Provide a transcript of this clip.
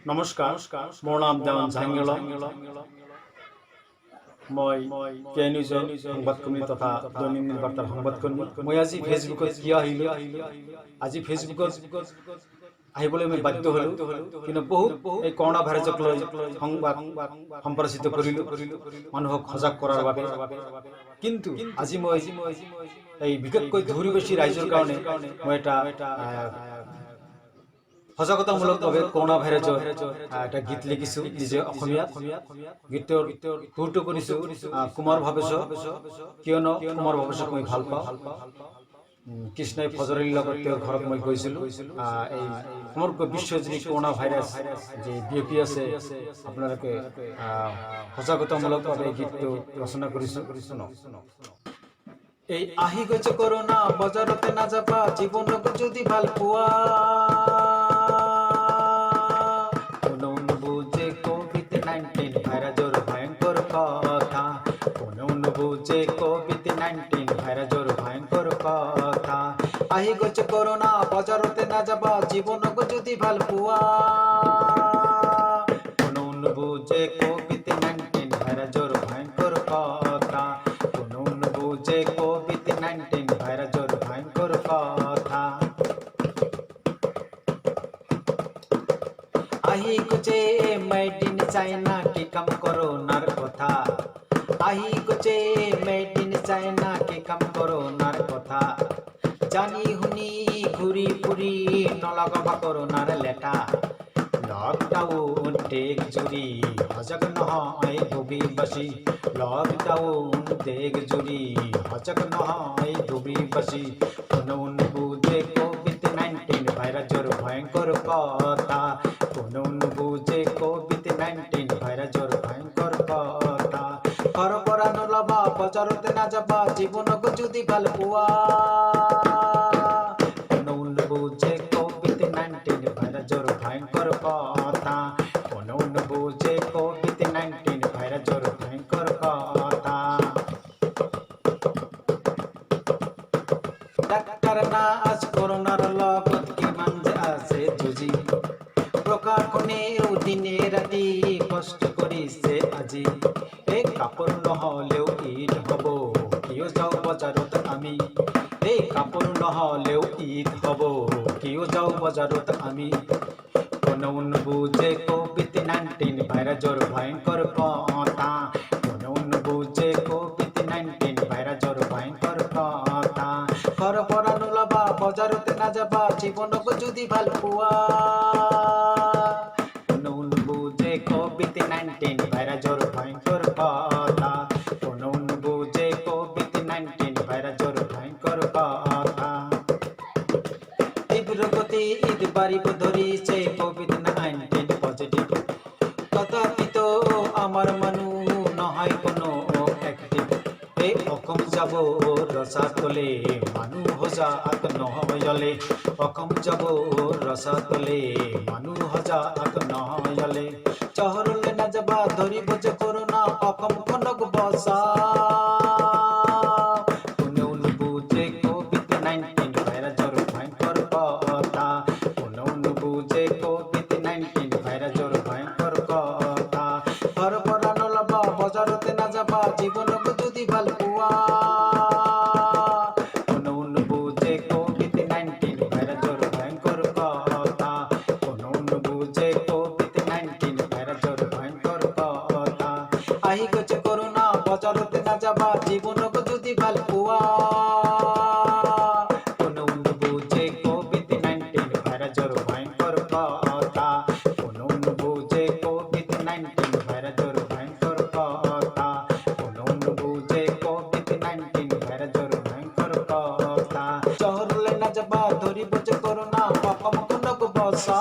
নমস্কাৰ, মোৰ নাম দেৱান জাহাংগীৰ। মই কে নিউজৰ সংবাদকৰ্মী তথা দৈনন্দিন বাৰ্তাৰ সংবাদকৰ্মী। মই আজি ফেচবুকত কিয় আহিলোঁ? আজি ফেচবুকত আহিবলৈ মই বাধ্য হ'লোঁ, কিন্তু বহুত এই কৰোণা ভাইৰাছক লৈ সংবাদ সম্প্ৰচাৰিত কৰিলোঁ মানুহক সজাগ কৰাৰ বাবে। কিন্তু আজি মই এই বিশেষকৈ ধুবুৰীবাসী ৰাইজৰ কাৰণে মই এটা সজাগতামূলকভাৱে কৰোণা ভাইৰাছৰ এটা গীত লিখিছোঁ নিজে অসমীয়াত। গীতৰ সুৰটো কৰিছোঁ কুমাৰ ভৱেশক, কিয়নো কুমাৰ ভৱেশক মই ভাল পাওঁ। কৃষ্ণই ফজৰীৰ লগত তেওঁৰ ঘৰত মই গৈছিলোঁ। এই সমগ্ৰ বিশ্বজুৰি কৰোণা ভাইৰাছ যে বিয়পি আছে, আপোনালোকে সজাগতামূলকভাৱে গীতটো ৰচনা কৰিছোঁ। এই আহি গৈছে কৰোণা, বজাৰতে নাযাবা, জীৱনক যদি ভাল পোৱা। কোনো নুবুজে কোভিড-19 ভাইৰাছৰ ভয়ংকৰ কথা, কোনো নুবুজে কোভিড-19 ভাইৰাছৰ ভয়ংকৰ কথা। আহি গৈছে কৰোণা, বজাৰতে নাযাবা, জীৱনক যদি ভাল পোৱা। কোনো নুবুজে কোভিড-19 ভাইৰাছৰ ভয়ংকৰ কথা, কোনো নুবুজে কোভিড-19 ভাইৰাছৰ ভয়ংকৰ কথা। আহি গৈছে মেড ইন চাইনা, কি কাম করোনার কথা। আহি গৈছে মেড ইন চাইনা, কি কাম করোনার কথা। জানি শুনি ঘূৰি ফুৰি নলগাবা করোনার লেটা। লকডাউন দেশ জুৰি সজাগ নহয় ধুবুৰীবাসী। লকডাউন দেশ জুৰি সজাগ নহয় ধুবুৰীবাসী। কোনো নুবুজে কোভিড-19 ভাইৰাছৰ ভয়ংকৰ কথা, কোনো নুবুজে কোভিড-19 ভাইৰাছৰ ভয়ংকৰ কথা। ঘৰৰ পৰা নলবা, বজাৰতে নাযাবা, জীৱনক যদি ভাল পোৱা। কোনো নুবুজে কোভিড-19 ভাইৰাছৰ ভয়ংকৰ কথা, কোনো নুবুজে কোভিড-19 ভাইৰাছৰ ভয়ংকৰ কথা। ডাক্তাৰ নাৰ্ছ কৰোনাৰ লগত কিমান যে আছে যুঁজি। প্ৰশাসনেও দিনে ৰাতি কষ্ট কৰিছে আজি। এই কাপোৰ নহ'লেও ঈদ হ'ব, কিয় যাওঁ বজাৰত আমি। এই কাপোৰ নহ'লেও ঈদ হ'ব, কিয় যাওঁ বজাৰত আমি। কোনো নুবুজে কোভিড-19 ভাইৰাছৰ ভয়ংকৰ কথা, কোনো নুবুজে কোভিড-19 ভাইৰাছৰ ভয়ংকৰ কথা। ঘৰৰ পৰা নোলাবা, বজাৰতে নাযাবা, জীৱনক যদি ভাল পোৱা। কোনো নুবুজে কোভিড-19 ভাইৰাছৰ ভয়ংকৰ কথা, কোনো নুবুজে কোভিড-19 ভাইৰাছৰ ভয়ংকৰ কথা। তীব্ৰ গতি ঈদ বাঢ়িব ধৰিছে, কোভিড-19 পজিটিভ। তথাপিতো আমাৰ মানুহ নহয় কোনো এক্টিভ। এই অসম যাব ৰসাতলে, মানুহ সজাগ নহ'লে। অসম যাব ৰসাতলে, মানুহ সজাগ নহ'লে। চহৰলৈ নাযাবা, ধৰিব যে কৰোণা, অসমখনক বচা। কোনো নুবুজে কোভিড-19 ভাইৰাছৰ ভয়ংকৰ কথা, কোনো নুবুজে কোভিড-19 ভাইৰাছৰ ভয়ংকৰ কথা। ঘৰৰ পৰা নলবা, বজাৰতে নাযাবা, জীৱনক যদি ভাল পোৱা। কোনো নুবুজে কোভিড-19 ভাইৰাছৰ ভয়ংকৰ কথা, কোনো নুবুজে কোভিড-19 ভাইৰাছৰ ভয়ংকৰ কথা। আহি গৈছে কৰোণা, বজাৰতে নাযাবা, জীৱনক যদি ভাল পোৱা। কোনো নুবুজে কোভিড-19 ভাইৰাছৰ ভয়ংকৰ কথা, কোনো নুবুজে কোভিড-19 ভাইৰাছৰ ভয়ংকৰ কথা, কোনো নুবুজে কোভিড-19 ভাইৰাছৰ ভয়ংকৰ কথা। চহৰলৈ নাযাবা, ধৰিব যে কৰোণা, অসমখনক বচা।